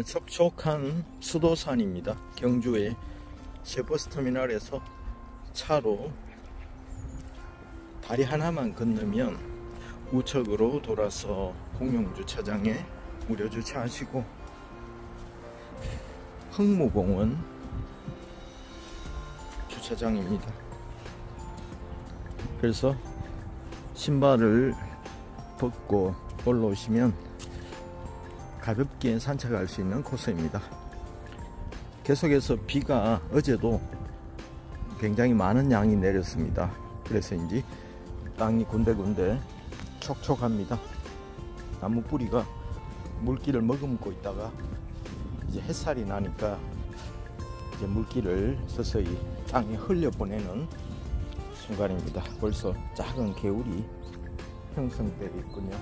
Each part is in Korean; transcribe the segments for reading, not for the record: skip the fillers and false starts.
촉촉한 수도산입니다. 경주의 새 버스터미널에서 차로 다리 하나만 건너면 우측으로 돌아서 공영주차장에 무료 주차하시고, 흥무공원 주차장입니다. 그래서 신발을 벗고 올라오시면 가볍게 산책할 수 있는 코스입니다. 계속해서 비가 어제도 굉장히 많은 양이 내렸습니다. 그래서인지 땅이 군데군데 촉촉합니다. 나무 뿌리가 물기를 머금고 있다가 이제 햇살이 나니까 이제 물기를 서서히 땅에 흘려보내는 순간입니다. 벌써 작은 개울이 형성되어 있군요.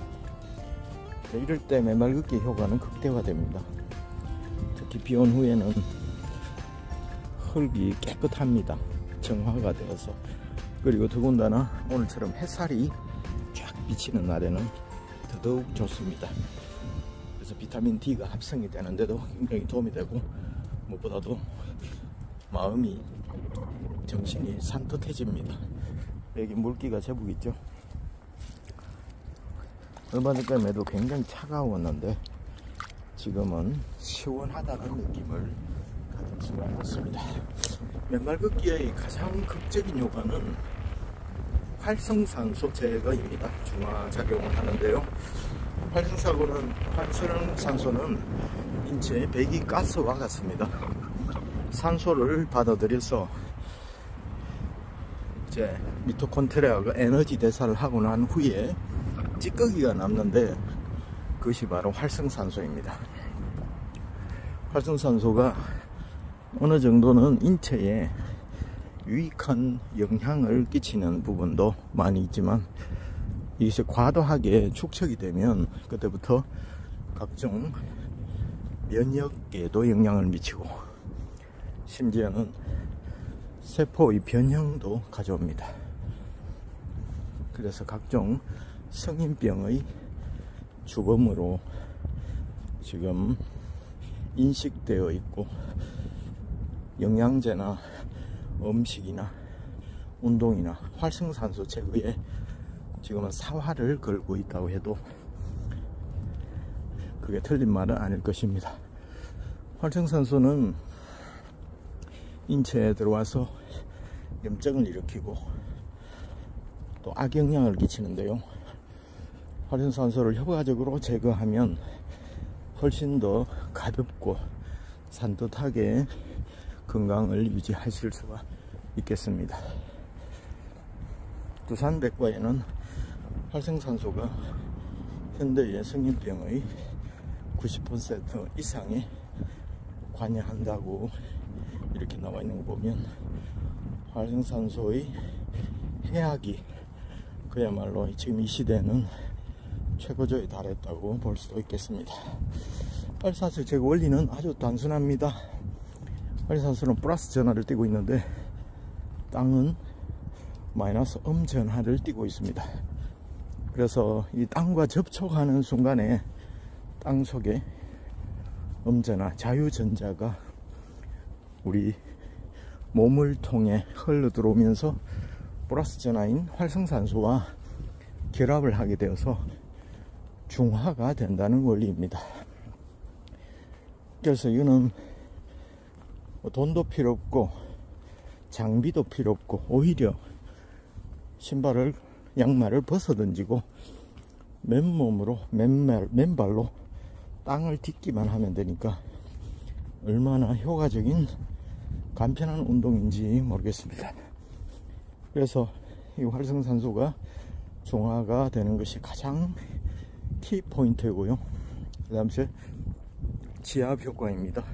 이럴 때 메말걷기 효과는 극대화됩니다. 특히 비온 후에는 흙이 깨끗합니다. 정화가 되어서. 그리고 더군다나 오늘처럼 햇살이 쫙 비치는 날에는 더더욱 좋습니다. 그래서 비타민 D가 합성이 되는데도 굉장히 도움이 되고, 무엇보다도 마음이, 정신이 산뜻해집니다. 여기 물기가 제법 있죠. 얼마 전까지도 굉장히 차가웠는데 지금은 시원하다는 느낌을 가질 수가 있습니다. 맨발 걷기의 가장 극적인 효과는 활성산소 제거입니다. 중화작용을 하는데요. 활성산소는 인체의 배기가스와 같습니다. 산소를 받아들여서 이제 미토콘드리아가 에너지 대사를 하고 난 후에 찌꺼기가 남는데, 그것이 바로 활성산소입니다. 활성산소가 어느 정도는 인체에 유익한 영향을 끼치는 부분도 많이 있지만, 이것이 과도하게 축적이 되면 그때부터 각종 면역에도 영향을 미치고, 심지어는 세포의 변형도 가져옵니다. 그래서 각종 성인병의 주범으로 지금 인식되어 있고, 영양제나 음식이나 운동이나 활성산소 제거에 지금은 사활을 걸고 있다고 해도 그게 틀린 말은 아닐 것입니다. 활성산소는 인체에 들어와서 염증을 일으키고 또 악영향을 끼치는데요. 활성산소를 효과적으로 제거하면 훨씬 더 가볍고 산뜻하게 건강을 유지하실 수가 있겠습니다. 두산백과에는 활성산소가 현대의 성인병의 90% 이상에 관여한다고 이렇게 나와 있는 거 보면, 활성산소의 해악이 그야말로 지금 이 시대는 최고조에 달했다고 볼 수도 있겠습니다. 활성산소 제거 원리는 아주 단순합니다. 활성산소는 플러스 전하를 띠고 있는데 땅은 마이너스 음전하를 띠고 있습니다. 그래서 이 땅과 접촉하는 순간에 땅 속에 음전하, 자유전자가 우리 몸을 통해 흘러 들어오면서 플러스 전하인 활성산소와 결합을 하게 되어서 중화가 된다는 원리입니다. 그래서 이거는 돈도 필요 없고 장비도 필요 없고, 오히려 신발을, 양말을 벗어 던지고 맨몸으로 맨발로 땅을 딛기만 하면 되니까 얼마나 효과적인 간편한 운동인지 모르겠습니다. 그래서 이 활성산소가 중화가 되는 것이 가장 키포인트이고요. 그 다음에 지압 효과입니다.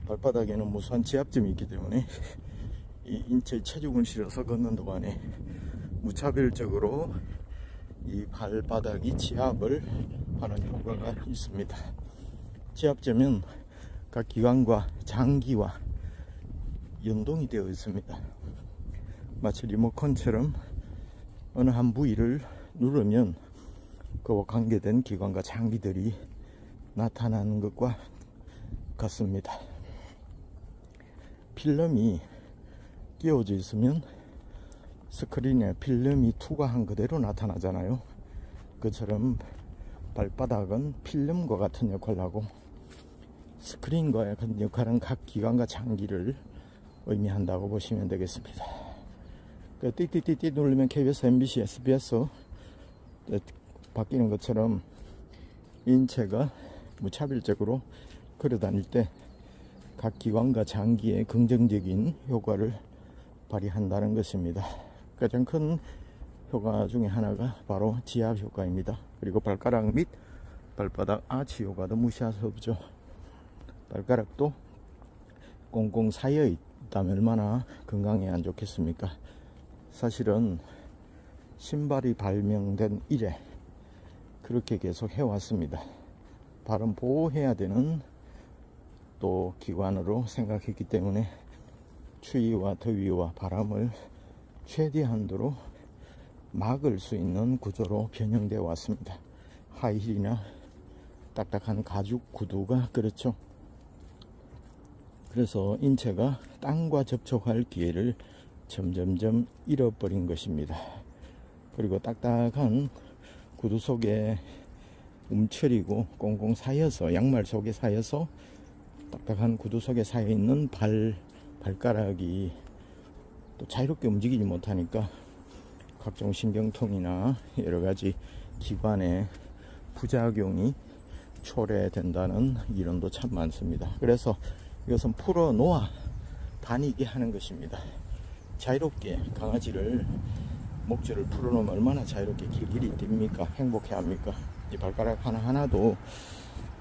발바닥에는 무수한 지압점이 있기 때문에 이 인체 체중을 실어서 걷는 동안에 무차별적으로 이 발바닥이 지압을 하는 효과가 있습니다. 지압점은 각 기관과 장기와 연동이 되어 있습니다. 마치 리모컨처럼 어느 한 부위를 누르면 그와 관계된 기관과 장기들이 나타나는 것과 같습니다. 필름이 끼워져 있으면 스크린에 필름이 투과한 그대로 나타나잖아요. 그처럼 발바닥은 필름과 같은 역할을 하고 스크린과의 같은 역할은 각 기관과 장기를 의미한다고 보시면 되겠습니다. 그 띠띠띠띠 누르면 KBS, MBC, SBS 바뀌는 것처럼 인체가 무차별적으로 걸어다닐 때 각 기관과 장기의 긍정적인 효과를 발휘한다는 것입니다. 가장 큰 효과 중에 하나가 바로 지압 효과입니다. 그리고 발가락 및 발바닥 아치 효과도 무시할 수 없죠. 발가락도 꽁꽁 사여 있다면 얼마나 건강에 안 좋겠습니까? 사실은 신발이 발명된 이래 그렇게 계속 해왔습니다. 발은 보호해야 되는 또 기관으로 생각했기 때문에 추위와 더위와 바람을 최대한도로 막을 수 있는 구조로 변형되어 왔습니다. 하이힐이나 딱딱한 가죽 구두가 그렇죠. 그래서 인체가 땅과 접촉할 기회를 점점점 잃어버린 것입니다. 그리고 딱딱한 구두 속에 움츠리고 꽁꽁 쌓여서 양말 속에 쌓여서 딱딱한 구두 속에 쌓여있는 발가락이 또 자유롭게 움직이지 못하니까 각종 신경통이나 여러가지 기관의 부작용이 초래된다는 이론도 참 많습니다. 그래서 이것은 풀어놓아 다니게 하는 것입니다. 자유롭게 강아지를 목줄을 풀어놓으면 얼마나 자유롭게 길길이 뜁니까? 행복해 합니까? 이 발가락 하나하나도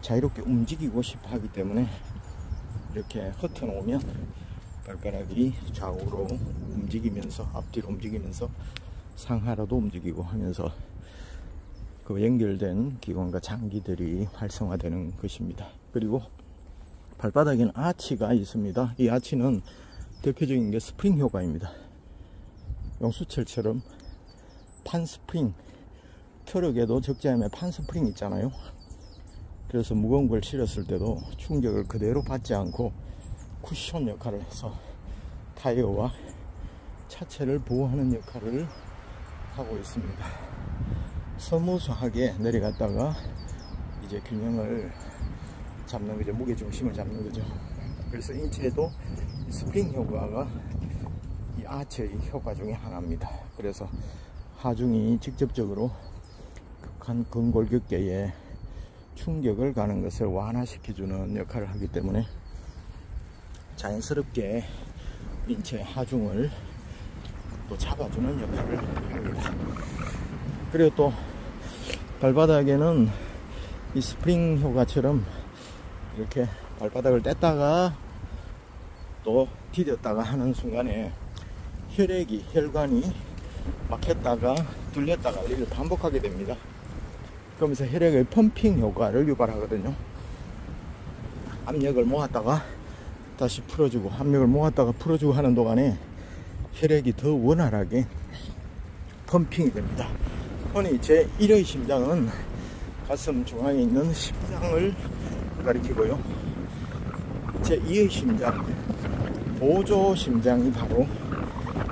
자유롭게 움직이고 싶어 하기 때문에 이렇게 흩어놓으면 발가락이 좌우로 움직이면서 앞뒤로 움직이면서 상하로도 움직이고 하면서 그 연결된 기관과 장기들이 활성화되는 것입니다. 그리고 발바닥에는 아치가 있습니다. 이 아치는 대표적인 게 스프링 효과입니다. 용수철처럼 판 스프링, 트럭에도 적재함에 판 스프링 있잖아요. 그래서 무거운 걸 실었을 때도 충격을 그대로 받지 않고 쿠션 역할을 해서 타이어와 차체를 보호하는 역할을 하고 있습니다. 스무스하게 내려갔다가 이제 균형을 잡는 거죠. 무게중심을 잡는 거죠. 그래서 인체에도 스프링 효과가 이 아치의 효과 중에 하나입니다. 그래서 하중이 직접적으로 극한 근골격계에 충격을 가는 것을 완화시켜주는 역할을 하기 때문에 자연스럽게 인체 하중을 또 잡아주는 역할을 합니다. 그리고 또 발바닥에는 이 스프링 효과처럼 이렇게 발바닥을 뗐다가 또 디뎠다가 하는 순간에 혈관이 막혔다가 뚫렸다가 이를 반복하게 됩니다. 그러면서 혈액의 펌핑 효과를 유발하거든요. 압력을 모았다가 다시 풀어주고 압력을 모았다가 풀어주고 하는 동안에 혈액이 더 원활하게 펌핑이 됩니다. 흔히 제1의 심장은 가슴 중앙에 있는 심장을 가리키고요. 제2의 심장, 보조 심장이 바로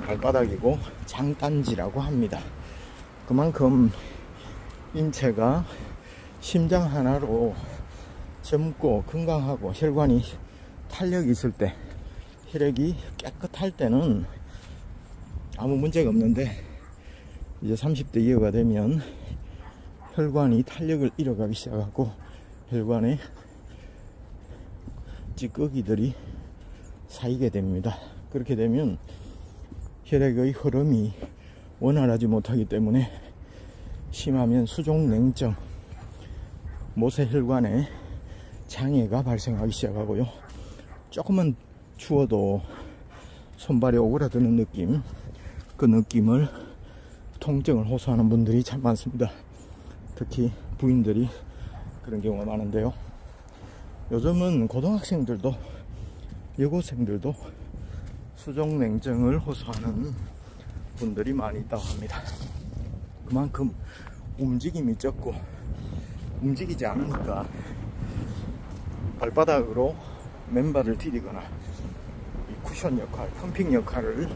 발바닥이고 장단지라고 합니다. 그만큼 인체가 심장 하나로 젊고 건강하고 혈관이 탄력이 있을 때, 혈액이 깨끗할 때는 아무 문제가 없는데 이제 30대 이후가 되면 혈관이 탄력을 잃어가기 시작하고 혈관에 찌꺼기들이 쌓이게 됩니다. 그렇게 되면 혈액의 흐름이 원활하지 못하기 때문에 심하면 수족냉증, 모세혈관에 장애가 발생하기 시작하고요. 조금만 추워도 손발이 오그라드는 느낌, 그 느낌을 통증을 호소하는 분들이 참 많습니다. 특히 부인들이 그런 경우가 많은데요. 요즘은 고등학생들도 여고생들도 수족냉증을 호소하는 분들이 많이 있다고 합니다. 그만큼 움직임이 적고 움직이지 않으니까 발바닥으로 맨발을 디디거나 이 쿠션 역할, 펌핑 역할을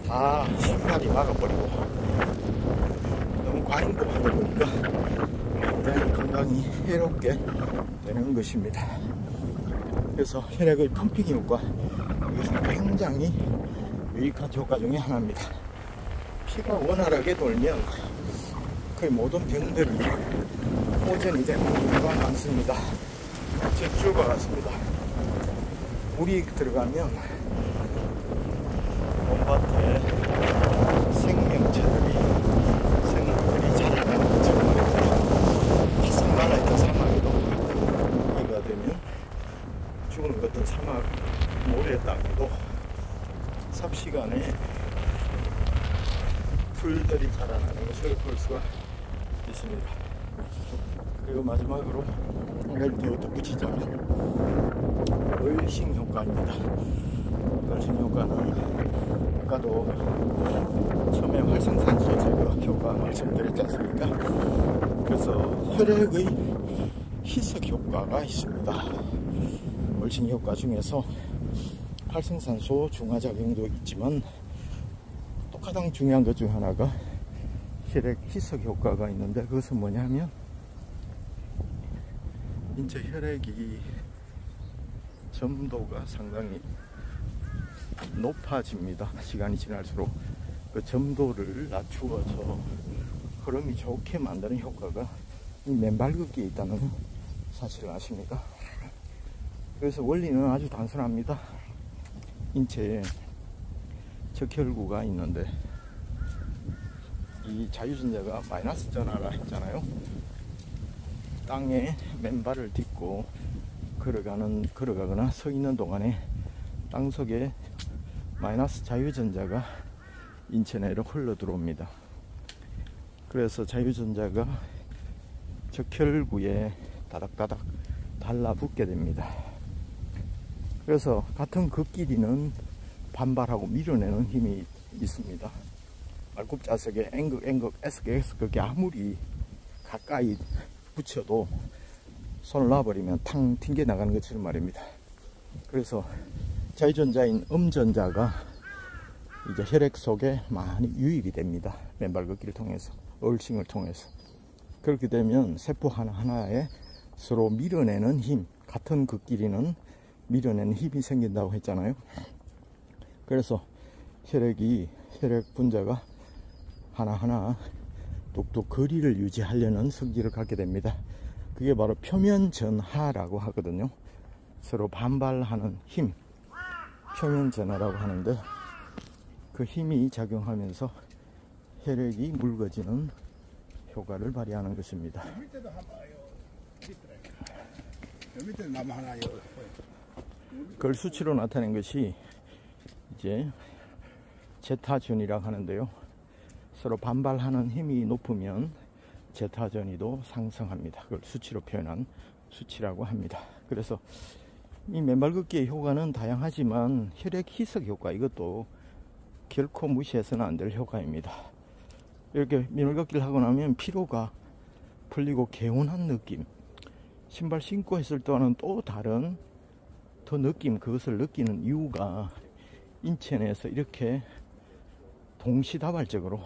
다 신발이 막아버리고 너무 과잉도 하다 보니까 굉장히 건강이 해롭게 되는 것입니다. 그래서 혈액의 펌핑 효과, 이것은 굉장히 유익한 효과 중에 하나입니다. 피가 원활하게 돌면 거의 모든 병들이 호전이 되는 경우가 많습니다. jet줄과 같습니다. 물이 들어가면 온밭에 생명체들이 자라나는 것처럼 바싹 말라있던 사막에도 비가 되면 죽은 것던 사막 모래 땅에도 삽시간에 풀들이 자라나는 것을 볼 수가 있습니다. 그리고 마지막으로 한 가지 더 덧붙이자면 얼싱 효과입니다. 얼싱 효과는 아까도 처음에 활성산소 제거 효과 말씀드렸지 않습니까? 그래서 혈액의 희석 효과가 있습니다. 얼싱 효과 중에서 활성산소 중화작용도 있지만 또 가장 중요한 것 중 하나가 혈액 희석 효과가 있는데, 그것은 뭐냐면 인체 혈액이 점도가 상당히 높아집니다. 시간이 지날수록 그 점도를 낮추어서 흐름이 좋게 만드는 효과가 이 맨발 걷기에 있다는 사실을 아십니까? 그래서 원리는 아주 단순합니다. 인체에 적혈구가 있는데 이 자유전자가 마이너스 전하라 했잖아요. 땅에 맨발을 딛고 걸어가거나 서 있는 동안에 땅속에 마이너스 자유전자가 인체 내로 흘러 들어옵니다. 그래서 자유전자가 적혈구에 다닥다닥 달라붙게 됩니다. 그래서 같은 그 길이는 반발하고 밀어내는 힘이 있습니다. 말굽자석에 N극, S극 그게 아무리 가까이 붙여도 손을 놔버리면 탕 튕겨 나가는 것처럼 말입니다. 그래서 자유전자인 음전자가 이제 혈액 속에 많이 유입이 됩니다. 맨발 걷기를 통해서, 얼싱을 통해서. 그렇게 되면 세포 하나하나에 서로 밀어내는 힘, 같은 그 길이는 밀어내는 힘이 생긴다고 했잖아요. 그래서 혈액 분자가 하나하나 뚝뚝 거리를 유지하려는 성질을 갖게 됩니다. 그게 바로 표면 전하라고 하거든요. 서로 반발하는 힘, 표면 전하라고 하는데, 그 힘이 작용하면서 혈액이 묽어지는 효과를 발휘하는 것입니다. 그걸 수치로 나타낸 것이 이제 제타전이라고 하는데요. 서로 반발하는 힘이 높으면 제타전이도 상승합니다. 그걸 수치로 표현한 수치라고 합니다. 그래서 이 맨발 걷기의 효과는 다양하지만 혈액 희석 효과, 이것도 결코 무시해서는 안 될 효과입니다. 이렇게 맨발 걷기를 하고 나면 피로가 풀리고 개운한 느낌, 신발 신고 했을 때와는 또 다른 더 느낌, 그것을 느끼는 이유가 인체 내에서 이렇게 동시다발적으로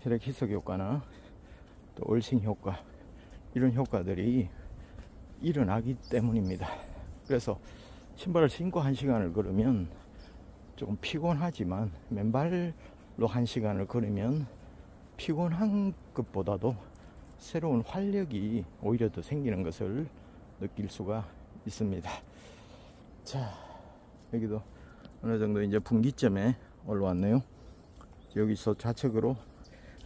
혈액 희석 효과나 또 얼싱 효과, 이런 효과들이 일어나기 때문입니다. 그래서 신발을 신고 1시간을 걸으면 조금 피곤하지만 맨발로 1시간을 걸으면 피곤한 것보다도 새로운 활력이 오히려 더 생기는 것을 느낄 수가 있습니다. 자, 여기도 어느 정도 이제 분기점에 올라왔네요. 여기서 좌측으로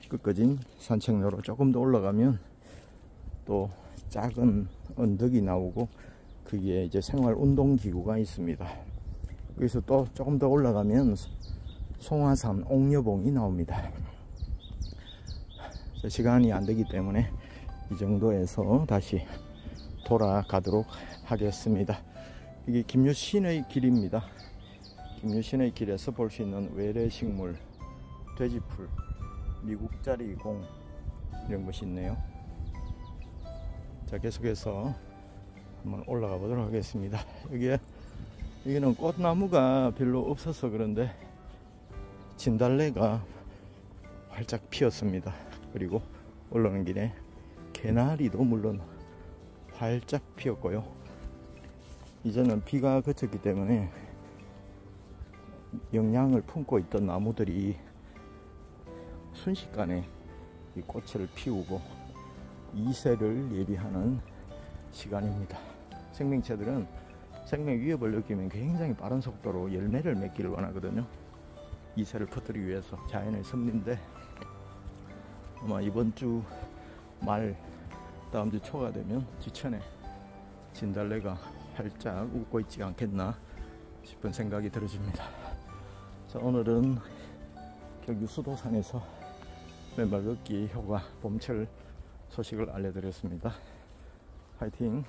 꺾어진 산책로로 조금 더 올라가면 또 작은 언덕이 나오고 거기에 이제 생활 운동기구가 있습니다. 여기서 또 조금 더 올라가면 송화산 옥녀봉이 나옵니다. 시간이 안 되기 때문에 이 정도에서 다시 돌아가도록 하겠습니다. 이게 김유신의 길입니다. 김유신의 길에서 볼 수 있는 외래식물, 돼지풀, 미국자리공, 이런 것이 있네요. 자, 계속해서 한번 올라가 보도록 하겠습니다. 여기는 꽃나무가 별로 없어서 그런데 진달래가 활짝 피었습니다. 그리고 올라오는 길에 개나리도 물론 활짝 피었고요. 이제는 비가 그쳤기 때문에 영양을 품고 있던 나무들이 순식간에 이 꽃을 피우고 이세를 예비하는 시간입니다. 생명체들은 생명 위협을 느끼면 굉장히 빠른 속도로 열매를 맺기를 원하거든요. 이세를 퍼뜨리기 위해서 자연의 섭리인데 아마 이번 주 말 다음 주 초가 되면 지천에 진달래가 활짝 웃고 있지 않겠나 싶은 생각이 들어집니다. 자, 오늘은 경기 수도산에서 맨발 걷기 효과 봄철 소식을 알려드렸습니다. 화이팅!